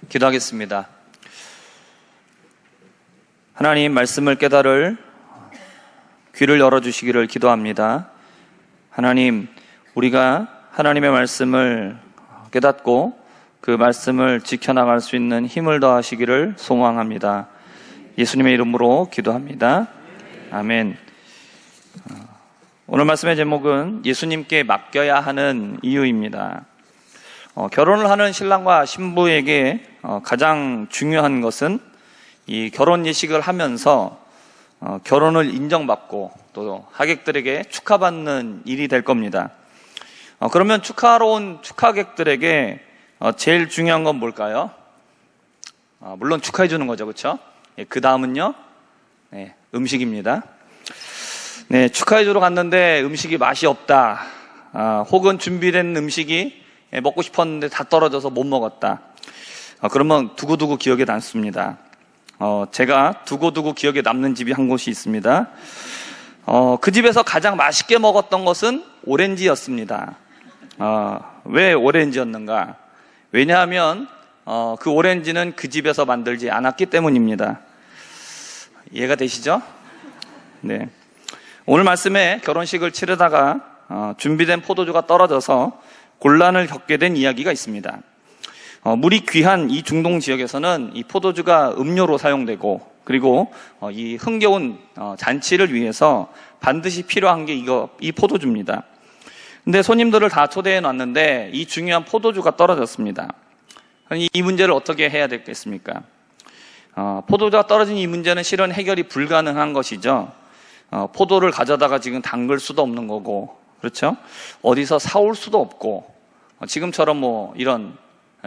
기도하겠습니다. 하나님 말씀을 깨달을 귀를 열어주시기를 기도합니다. 하나님, 우리가 하나님의 말씀을 깨닫고 그 말씀을 지켜나갈 수 있는 힘을 더하시기를 소망합니다. 예수님의 이름으로 기도합니다. 아멘. 오늘 말씀의 제목은 예수님께 맡겨야 하는 이유입니다. 결혼을 하는 신랑과 신부에게 가장 중요한 것은 이 결혼 예식을 하면서 결혼을 인정받고 또 하객들에게 축하받는 일이 될 겁니다. 그러면 축하하러 온 축하객들에게 제일 중요한 건 뭘까요? 물론 축하해 주는 거죠, 그렇죠? 그 다음은요, 음식입니다. 축하해 주러 갔는데 음식이 맛이 없다, 혹은 준비된 음식이 먹고 싶었는데 다 떨어져서 못 먹었다. 그러면 두고두고 기억에 남습니다. 제가 두고두고 기억에 남는 집이 한 곳이 있습니다. 그 집에서 가장 맛있게 먹었던 것은 오렌지였습니다. 왜 오렌지였는가? 왜냐하면 그 오렌지는 그 집에서 만들지 않았기 때문입니다. 이해가 되시죠? 네. 오늘 말씀에 결혼식을 치르다가 준비된 포도주가 떨어져서 곤란을 겪게 된 이야기가 있습니다. 물이 귀한 이 중동 지역에서는 이 포도주가 음료로 사용되고, 그리고 이 흥겨운 잔치를 위해서 반드시 필요한 게 이 포도주입니다. 근데 손님들을 다 초대해 놨는데 이 중요한 포도주가 떨어졌습니다. 이 문제를 어떻게 해야 되겠습니까? 포도주가 떨어진 이 문제는 실은 해결이 불가능한 것이죠. 포도를 가져다가 지금 담글 수도 없는 거고, 그렇죠? 어디서 사올 수도 없고, 지금처럼 이런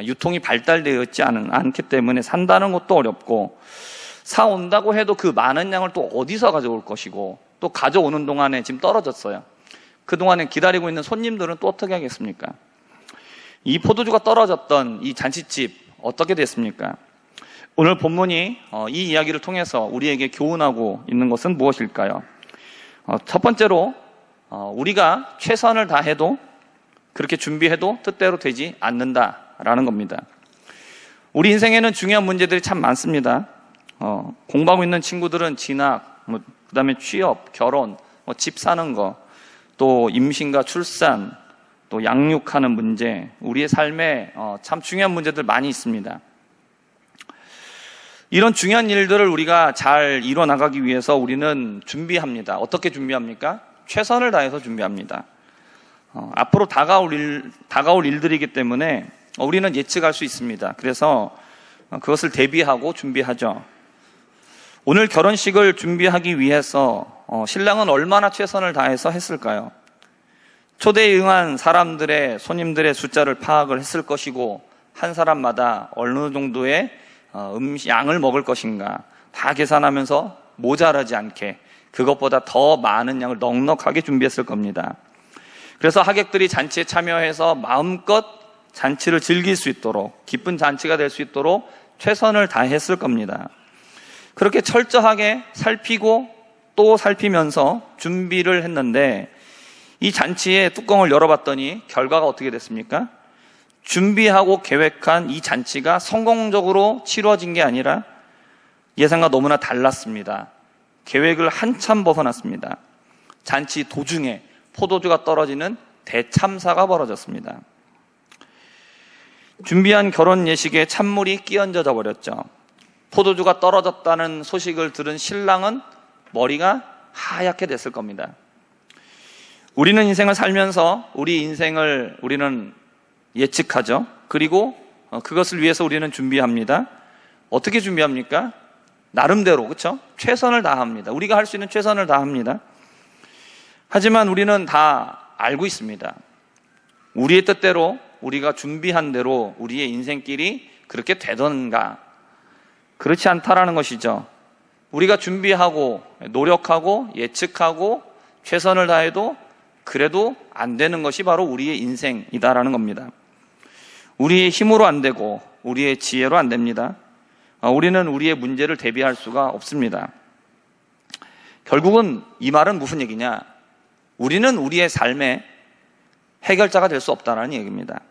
유통이 발달되어 있지 않기 때문에 산다는 것도 어렵고, 사온다고 해도 그 많은 양을 또 어디서 가져올 것이고, 또 가져오는 동안에 지금 떨어졌어요. 그동안에 기다리고 있는 손님들은 또 어떻게 하겠습니까? 이 포도주가 떨어졌던 이 잔치집 어떻게 됐습니까? 오늘 본문이 이 이야기를 통해서 우리에게 교훈하고 있는 것은 무엇일까요? 첫 번째로 우리가 최선을 다해도 그렇게 준비해도 뜻대로 되지 않는다라는 겁니다. 우리 인생에는 중요한 문제들이 참 많습니다. 공부하고 있는 친구들은 진학, 그다음에 취업, 결혼, 집 사는 거, 또 임신과 출산, 또 양육하는 문제, 우리의 삶에 참 중요한 문제들 많이 있습니다. 이런 중요한 일들을 우리가 잘 이뤄나가기 위해서 우리는 준비합니다. 어떻게 준비합니까? 최선을 다해서 준비합니다. 앞으로 다가올 일들이기 때문에 우리는 예측할 수 있습니다. 그래서 그것을 대비하고 준비하죠. 오늘 결혼식을 준비하기 위해서 신랑은 얼마나 최선을 다해서 했을까요? 초대에 응한 사람들의, 손님들의 숫자를 파악을 했을 것이고, 한 사람마다 어느 정도의 양을 먹을 것인가 다 계산하면서 모자라지 않게 그것보다 더 많은 양을 넉넉하게 준비했을 겁니다. 그래서 하객들이 잔치에 참여해서 마음껏 잔치를 즐길 수 있도록, 기쁜 잔치가 될 수 있도록 최선을 다했을 겁니다. 그렇게 철저하게 살피고 또 살피면서 준비를 했는데, 이 잔치의 뚜껑을 열어봤더니 결과가 어떻게 됐습니까? 준비하고 계획한 이 잔치가 성공적으로 치러진 게 아니라 예상과 너무나 달랐습니다. 계획을 한참 벗어났습니다. 잔치 도중에 포도주가 떨어지는 대참사가 벌어졌습니다. 준비한 결혼 예식에 찬물이 끼얹어져 버렸죠. 포도주가 떨어졌다는 소식을 들은 신랑은 머리가 하얗게 됐을 겁니다. 우리는 인생을 살면서 우리 인생을 우리는 예측하죠. 그리고 그것을 위해서 우리는 준비합니다. 어떻게 준비합니까? 나름대로, 그렇죠? 최선을 다합니다. 우리가 할 수 있는 최선을 다합니다. 하지만 우리는 다 알고 있습니다. 우리의 뜻대로, 우리가 준비한 대로 우리의 인생길이 그렇게 되던가, 그렇지 않다라는 것이죠. 우리가 준비하고 노력하고 예측하고 최선을 다해도 그래도 안 되는 것이 바로 우리의 인생이다라는 겁니다. 우리의 힘으로 안 되고 우리의 지혜로 안 됩니다. 우리는 우리의 문제를 대비할 수가 없습니다. 결국은 이 말은 무슨 얘기냐? 우리는 우리의 삶의 해결자가 될 수 없다는 얘기입니다.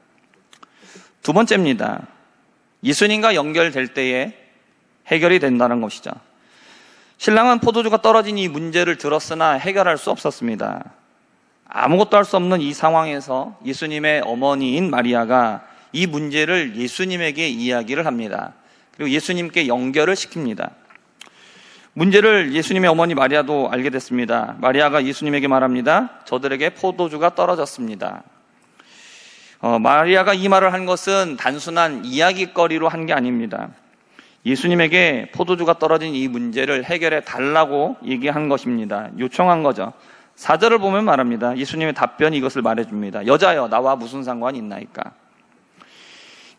두 번째입니다. 예수님과 연결될 때에 해결이 된다는 것이죠. 신랑은 포도주가 떨어진 이 문제를 들었으나 해결할 수 없었습니다. 아무것도 할 수 없는 이 상황에서 예수님의 어머니인 마리아가 이 문제를 예수님에게 이야기를 합니다. 그리고 예수님께 연결을 시킵니다. 문제를 예수님의 어머니 마리아도 알게 됐습니다. 마리아가 예수님에게 말합니다. 저들에게 포도주가 떨어졌습니다. 마리아가 이 말을 한 것은 단순한 이야기거리로 한 게 아닙니다. 예수님에게 포도주가 떨어진 이 문제를 해결해 달라고 얘기한 것입니다. 요청한 거죠. 4절을 보면 말합니다. 예수님의 답변이 이것을 말해줍니다. 여자여, 나와 무슨 상관이 있나이까?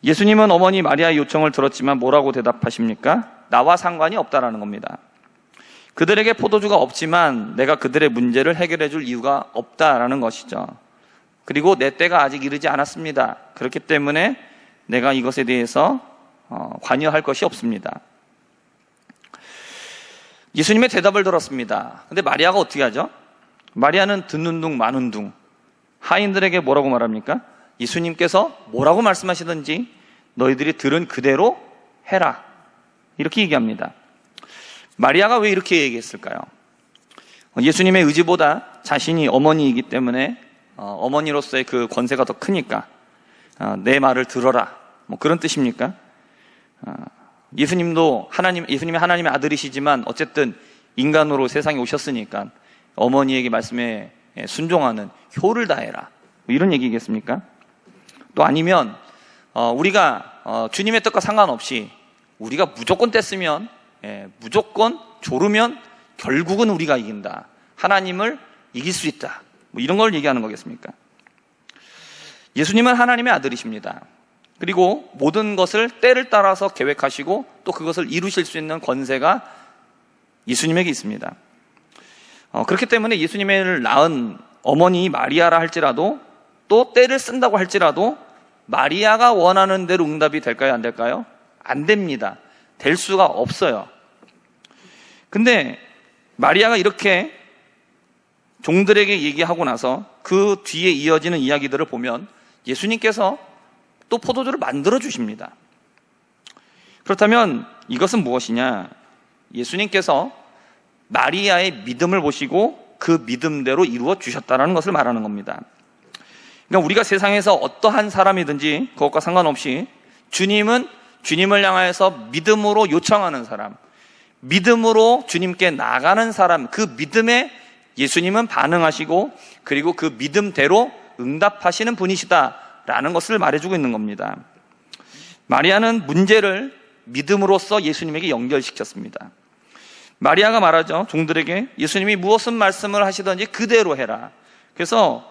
예수님은 어머니 마리아의 요청을 들었지만 뭐라고 대답하십니까? 나와 상관이 없다라는 겁니다. 그들에게 포도주가 없지만 내가 그들의 문제를 해결해 줄 이유가 없다라는 것이죠. 그리고 내 때가 아직 이르지 않았습니다. 그렇기 때문에 내가 이것에 대해서 관여할 것이 없습니다. 예수님의 대답을 들었습니다. 근데 마리아가 어떻게 하죠? 마리아는 듣는 둥 마는 둥. 하인들에게 뭐라고 말합니까? 예수님께서 뭐라고 말씀하시든지 너희들이 들은 그대로 해라. 이렇게 얘기합니다. 마리아가 왜 이렇게 얘기했을까요? 예수님의 의지보다 자신이 어머니이기 때문에 어머니로서의 그 권세가 더 크니까 내 말을 들어라. 뭐 그런 뜻입니까? 예수님이 하나님의 아들이시지만 어쨌든 인간으로 세상에 오셨으니까 어머니에게 말씀에 순종하는 효를 다해라. 뭐 이런 얘기겠습니까? 또 아니면 우리가 주님의 뜻과 상관없이 우리가 무조건 뗐으면 무조건 조르면 결국은 우리가 이긴다. 하나님을 이길 수 있다. 뭐 이런 걸 얘기하는 거겠습니까? 예수님은 하나님의 아들이십니다. 그리고 모든 것을 때를 따라서 계획하시고 또 그것을 이루실 수 있는 권세가 예수님에게 있습니다. 그렇기 때문에 예수님을 낳은 어머니 마리아라 할지라도 또 때를 쓴다고 할지라도 마리아가 원하는 대로 응답이 될까요? 안 될까요? 안 됩니다. 될 수가 없어요. 근데 마리아가 이렇게 종들에게 얘기하고 나서 그 뒤에 이어지는 이야기들을 보면 예수님께서 또 포도주를 만들어 주십니다. 그렇다면 이것은 무엇이냐? 예수님께서 마리아의 믿음을 보시고 그 믿음대로 이루어 주셨다는 것을 말하는 겁니다. 그러니까 우리가 세상에서 어떠한 사람이든지 그것과 상관없이 주님은 주님을 향하여서 믿음으로 요청하는 사람, 믿음으로 주님께 나가는 사람, 그 믿음에 예수님은 반응하시고 그리고 그 믿음대로 응답하시는 분이시다라는 것을 말해주고 있는 겁니다. 마리아는 문제를 믿음으로써 예수님에게 연결시켰습니다. 마리아가 말하죠. 종들에게 예수님이 무엇은 말씀을 하시든지 그대로 해라. 그래서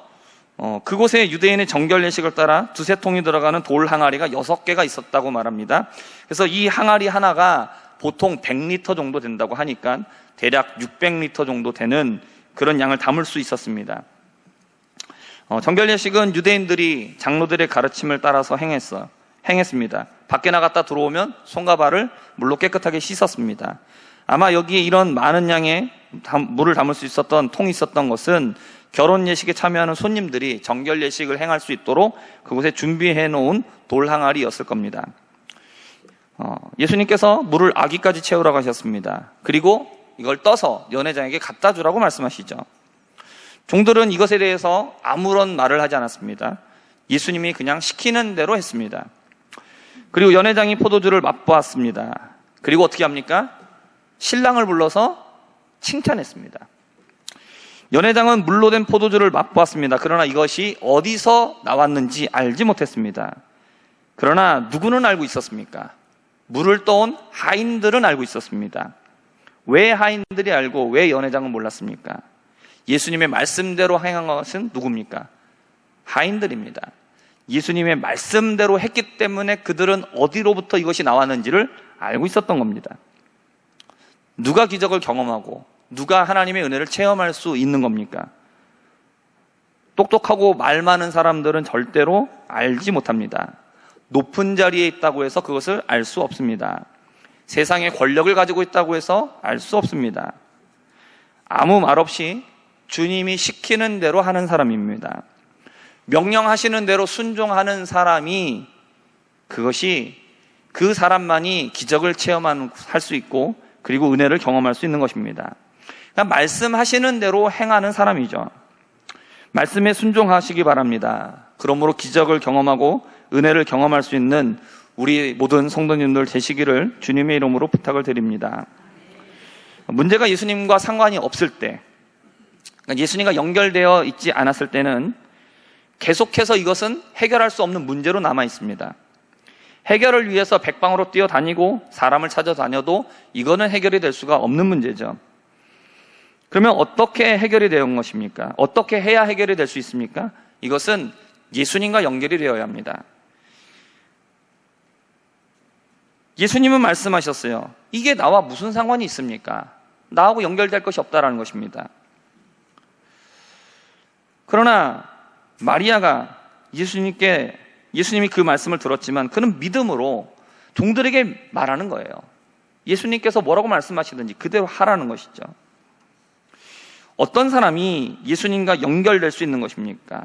그곳에 유대인의 정결 예식을 따라 두세 통이 들어가는 돌 항아리가 6개가 있었다고 말합니다. 그래서 이 항아리 하나가 보통 100리터 정도 된다고 하니까 대략 600리터 정도 되는 그런 양을 담을 수 있었습니다. 정결 예식은 유대인들이 장로들의 가르침을 따라서 행했습니다. 밖에 나갔다 들어오면 손과 발을 물로 깨끗하게 씻었습니다. 아마 여기에 이런 많은 양의 물을 담을 수 있었던 통이 있었던 것은 결혼 예식에 참여하는 손님들이 정결 예식을 행할 수 있도록 그곳에 준비해 놓은 돌 항아리였을 겁니다. 예수님께서 물을 아기까지 채우라고 하셨습니다. 그리고 이걸 떠서 연회장에게 갖다 주라고 말씀하시죠. 종들은 이것에 대해서 아무런 말을 하지 않았습니다. 예수님이 그냥 시키는 대로 했습니다. 그리고 연회장이 포도주를 맛보았습니다. 그리고 어떻게 합니까? 신랑을 불러서 칭찬했습니다. 연회장은 물로 된 포도주를 맛보았습니다. 그러나 이것이 어디서 나왔는지 알지 못했습니다. 그러나 누구는 알고 있었습니까? 물을 떠온 하인들은 알고 있었습니다. 왜 하인들이 알고 왜 연회장은 몰랐습니까? 예수님의 말씀대로 행한 것은 누굽니까? 하인들입니다. 예수님의 말씀대로 했기 때문에 그들은 어디로부터 이것이 나왔는지를 알고 있었던 겁니다. 누가 기적을 경험하고 누가 하나님의 은혜를 체험할 수 있는 겁니까? 똑똑하고 말 많은 사람들은 절대로 알지 못합니다. 높은 자리에 있다고 해서 그것을 알 수 없습니다. 세상의 권력을 가지고 있다고 해서 알 수 없습니다. 아무 말 없이 주님이 시키는 대로 하는 사람입니다. 명령하시는 대로 순종하는 사람이 그것이 그 사람만이 기적을 체험할 수 있고 그리고 은혜를 경험할 수 있는 것입니다. 그러니까 말씀하시는 대로 행하는 사람이죠. 말씀에 순종하시기 바랍니다. 그러므로 기적을 경험하고 은혜를 경험할 수 있는 우리 모든 성도님들 되시기를 주님의 이름으로 부탁을 드립니다. 문제가 예수님과 상관이 없을 때, 그러니까 예수님과 연결되어 있지 않았을 때는 계속해서 이것은 해결할 수 없는 문제로 남아 있습니다. 해결을 위해서 백방으로 뛰어다니고 사람을 찾아다녀도 이거는 해결이 될 수가 없는 문제죠. 그러면 어떻게 해결이 되는 것입니까? 어떻게 해야 해결이 될 수 있습니까? 이것은 예수님과 연결이 되어야 합니다. 예수님은 말씀하셨어요. 이게 나와 무슨 상관이 있습니까? 나하고 연결될 것이 없다라는 것입니다. 그러나 마리아가 예수님이 그 말씀을 들었지만 그는 믿음으로 종들에게 말하는 거예요. 예수님께서 뭐라고 말씀하시든지 그대로 하라는 것이죠. 어떤 사람이 예수님과 연결될 수 있는 것입니까?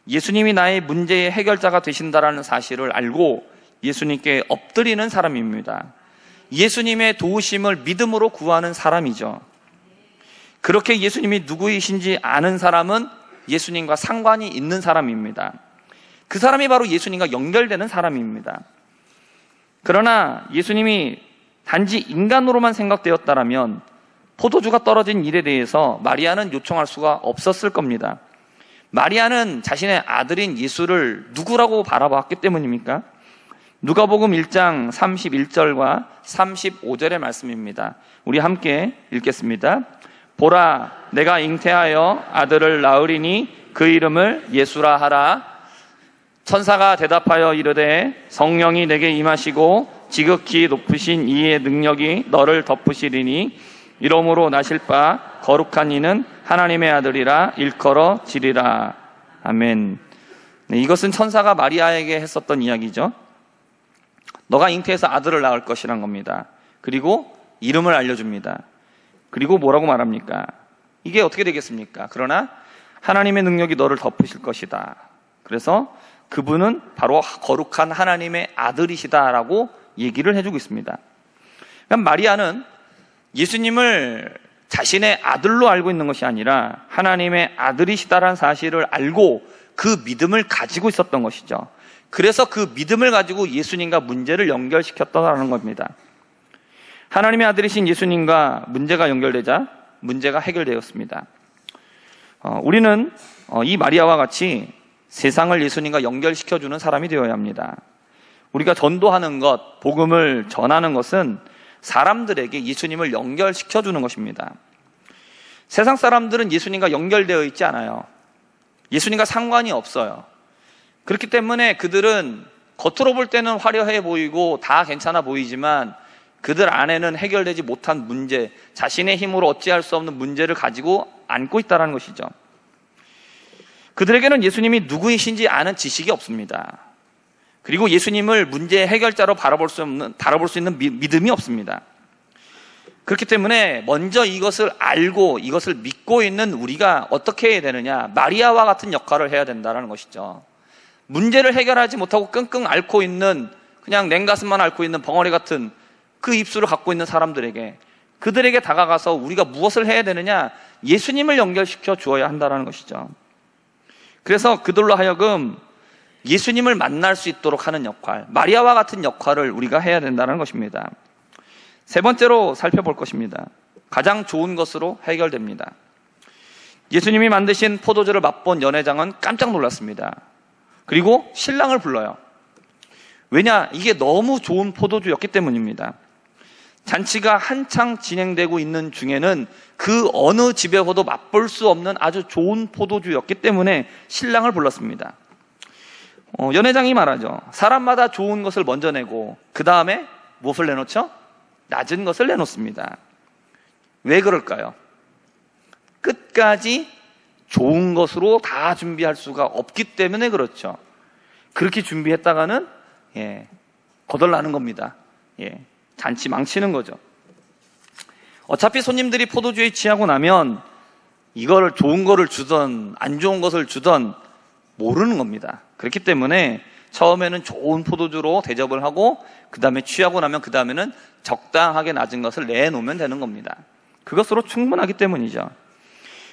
예수님이 나의 문제의 해결자가 되신다라는 사실을 알고 예수님께 엎드리는 사람입니다. 예수님의 도우심을 믿음으로 구하는 사람이죠. 그렇게 예수님이 누구이신지 아는 사람은 예수님과 상관이 있는 사람입니다. 그 사람이 바로 예수님과 연결되는 사람입니다. 그러나 예수님이 단지 인간으로만 생각되었다라면 포도주가 떨어진 일에 대해서 마리아는 요청할 수가 없었을 겁니다. 마리아는 자신의 아들인 예수를 누구라고 바라봤기 때문입니까? 누가복음 1장 31절과 35절의 말씀입니다. 우리 함께 읽겠습니다. 보라, 내가 잉태하여 아들을 낳으리니 그 이름을 예수라 하라. 천사가 대답하여 이르되 성령이 내게 임하시고 지극히 높으신 이의 능력이 너를 덮으시리니 이러므로 나실 바 거룩한 이는 하나님의 아들이라 일컬어지리라. 아멘. 네, 이것은 천사가 마리아에게 했었던 이야기죠. 너가 잉태해서 아들을 낳을 것이란 겁니다. 그리고 이름을 알려줍니다. 그리고 뭐라고 말합니까? 이게 어떻게 되겠습니까? 그러나 하나님의 능력이 너를 덮으실 것이다. 그래서 그분은 바로 거룩한 하나님의 아들이시다라고 얘기를 해주고 있습니다. 그러니까 마리아는 예수님을 자신의 아들로 알고 있는 것이 아니라 하나님의 아들이시다라는 사실을 알고 그 믿음을 가지고 있었던 것이죠. 그래서 그 믿음을 가지고 예수님과 문제를 연결시켰다는 겁니다. 하나님의 아들이신 예수님과 문제가 연결되자 문제가 해결되었습니다. 우리는 이 마리아와 같이 세상을 예수님과 연결시켜주는 사람이 되어야 합니다. 우리가 전도하는 것, 복음을 전하는 것은 사람들에게 예수님을 연결시켜주는 것입니다. 세상 사람들은 예수님과 연결되어 있지 않아요. 예수님과 상관이 없어요. 그렇기 때문에 그들은 겉으로 볼 때는 화려해 보이고 다 괜찮아 보이지만 그들 안에는 해결되지 못한 문제, 자신의 힘으로 어찌할 수 없는 문제를 가지고 안고 있다는 것이죠. 그들에게는 예수님이 누구이신지 아는 지식이 없습니다. 그리고 예수님을 문제의 해결자로 바라볼 수 있는 믿음이 없습니다. 그렇기 때문에 먼저 이것을 알고 이것을 믿고 있는 우리가 어떻게 해야 되느냐? 마리아와 같은 역할을 해야 된다는 것이죠. 문제를 해결하지 못하고 끙끙 앓고 있는, 그냥 냉가슴만 앓고 있는 벙어리 같은 그 입술을 갖고 있는 사람들에게, 그들에게 다가가서 우리가 무엇을 해야 되느냐? 예수님을 연결시켜 주어야 한다는 것이죠. 그래서 그들로 하여금 예수님을 만날 수 있도록 하는 역할, 마리아와 같은 역할을 우리가 해야 된다는 것입니다. 세 번째로 살펴볼 것입니다. 가장 좋은 것으로 해결됩니다. 예수님이 만드신 포도주를 맛본 연회장은 깜짝 놀랐습니다. 그리고 신랑을 불러요. 왜냐? 이게 너무 좋은 포도주였기 때문입니다. 잔치가 한창 진행되고 있는 중에는 그 어느 집에서도 맛볼 수 없는 아주 좋은 포도주였기 때문에 신랑을 불렀습니다. 연회장이 말하죠. 사람마다 좋은 것을 먼저 내고 그 다음에 무엇을 내놓죠? 낮은 것을 내놓습니다. 왜 그럴까요? 끝까지 좋은 것으로 다 준비할 수가 없기 때문에 그렇죠. 그렇게 준비했다가는 거덜나는 겁니다. 잔치 망치는 거죠. 어차피 손님들이 포도주에 취하고 나면 이거를 좋은 거를 주던 안 좋은 것을 주던 모르는 겁니다. 그렇기 때문에 처음에는 좋은 포도주로 대접을 하고 그 다음에 취하고 나면 그 다음에는 적당하게 낮은 것을 내놓으면 되는 겁니다. 그것으로 충분하기 때문이죠.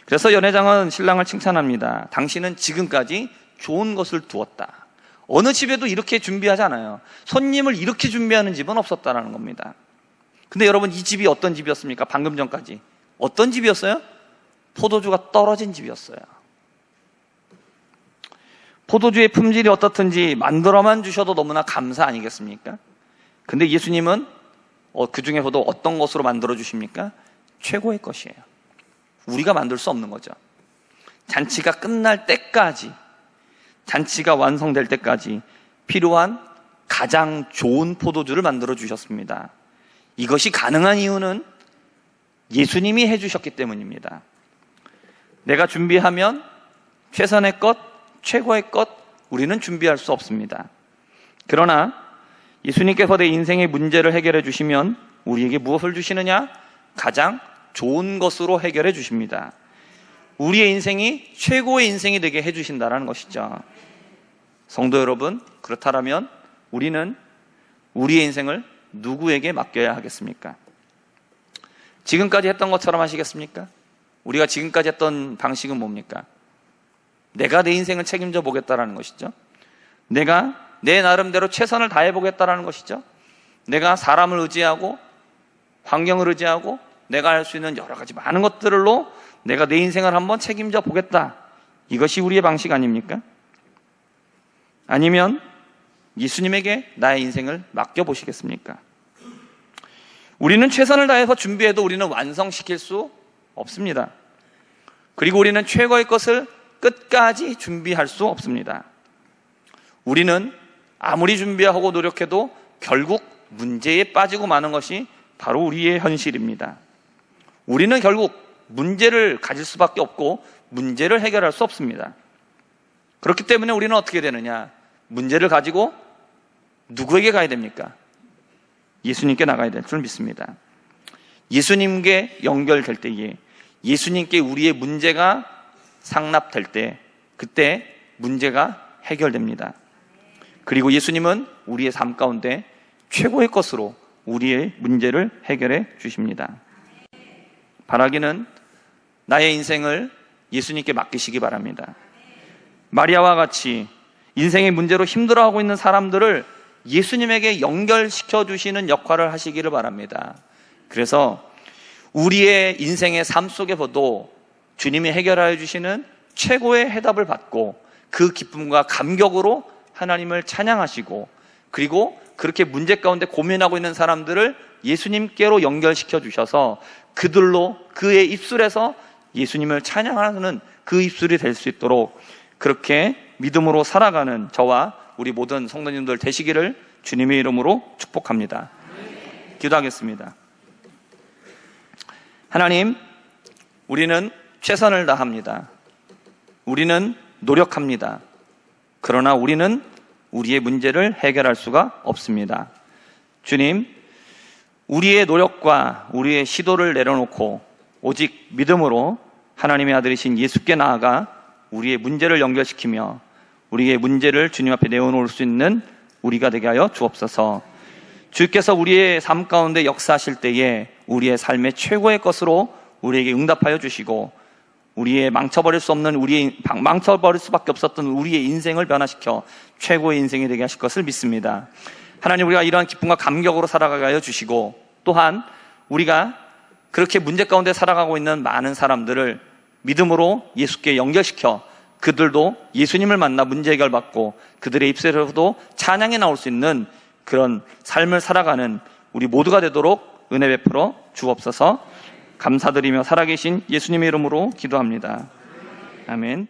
그래서 연회장은 신랑을 칭찬합니다. 당신은 지금까지 좋은 것을 두었다. 어느 집에도 이렇게 준비하지 않아요. 손님을 이렇게 준비하는 집은 없었다라는 겁니다. 근데 여러분, 이 집이 어떤 집이었습니까? 방금 전까지 어떤 집이었어요? 포도주가 떨어진 집이었어요. 포도주의 품질이 어떻든지 만들어만 주셔도 너무나 감사 아니겠습니까? 근데 예수님은 그 중에서도 어떤 것으로 만들어 주십니까? 최고의 것이에요. 우리가 만들 수 없는 거죠. 잔치가 끝날 때까지, 잔치가 완성될 때까지 필요한 가장 좋은 포도주를 만들어 주셨습니다. 이것이 가능한 이유는 예수님이 해주셨기 때문입니다. 내가 준비하면 최선의 것, 최고의 것, 우리는 준비할 수 없습니다. 그러나 예수님께서 내 인생의 문제를 해결해 주시면 우리에게 무엇을 주시느냐? 가장 좋은 것으로 해결해 주십니다. 우리의 인생이 최고의 인생이 되게 해주신다는 것이죠. 성도 여러분, 그렇다면 우리는 우리의 인생을 누구에게 맡겨야 하겠습니까? 지금까지 했던 것처럼 하시겠습니까? 우리가 지금까지 했던 방식은 뭡니까? 내가 내 인생을 책임져 보겠다라는 것이죠. 내가 내 나름대로 최선을 다해 보겠다라는 것이죠. 내가 사람을 의지하고 환경을 의지하고 내가 할 수 있는 여러 가지 많은 것들로 내가 내 인생을 한번 책임져 보겠다. 이것이 우리의 방식 아닙니까? 아니면 예수님에게 나의 인생을 맡겨보시겠습니까? 우리는 최선을 다해서 준비해도 우리는 완성시킬 수 없습니다. 그리고 우리는 최고의 것을 끝까지 준비할 수 없습니다. 우리는 아무리 준비하고 노력해도 결국 문제에 빠지고 마는 것이 바로 우리의 현실입니다. 우리는 결국 문제를 가질 수밖에 없고 문제를 해결할 수 없습니다. 그렇기 때문에 우리는 어떻게 되느냐? 문제를 가지고 누구에게 가야 됩니까? 예수님께 나가야 될 줄 믿습니다. 예수님께 연결될 때에, 예수님께 우리의 문제가 상납될 때, 그때 문제가 해결됩니다. 그리고 예수님은 우리의 삶 가운데 최고의 것으로 우리의 문제를 해결해 주십니다. 바라기는 나의 인생을 예수님께 맡기시기 바랍니다. 마리아와 같이 인생의 문제로 힘들어하고 있는 사람들을 예수님에게 연결시켜 주시는 역할을 하시기를 바랍니다. 그래서 우리의 인생의 삶 속에서도 주님이 해결하여 주시는 최고의 해답을 받고 그 기쁨과 감격으로 하나님을 찬양하시고, 그리고 그렇게 문제 가운데 고민하고 있는 사람들을 예수님께로 연결시켜 주셔서 그들로, 그의 입술에서 예수님을 찬양하는 그 입술이 될 수 있도록 그렇게 믿음으로 살아가는 저와 우리 모든 성도님들 되시기를 주님의 이름으로 축복합니다. 기도하겠습니다. 하나님, 우리는 최선을 다합니다. 우리는 노력합니다. 그러나 우리는 우리의 문제를 해결할 수가 없습니다. 주님, 우리의 노력과 우리의 시도를 내려놓고 오직 믿음으로 하나님의 아들이신 예수께 나아가 우리의 문제를 연결시키며 우리의 문제를 주님 앞에 내어놓을 수 있는 우리가 되게 하여 주옵소서. 주께서 우리의 삶 가운데 역사하실 때에 우리의 삶의 최고의 것으로 우리에게 응답하여 주시고, 우리의 망쳐버릴 수밖에 없었던 우리의 인생을 변화시켜 최고의 인생이 되게 하실 것을 믿습니다. 하나님, 우리가 이러한 기쁨과 감격으로 살아가게 하여 주시고, 또한 우리가 그렇게 문제 가운데 살아가고 있는 많은 사람들을 믿음으로 예수께 연결시켜 그들도 예수님을 만나 문제 해결받고 그들의 입술에서도 찬양이 나올 수 있는 그런 삶을 살아가는 우리 모두가 되도록 은혜 베풀어 주옵소서. 감사드리며 살아계신 예수님의 이름으로 기도합니다. 아멘.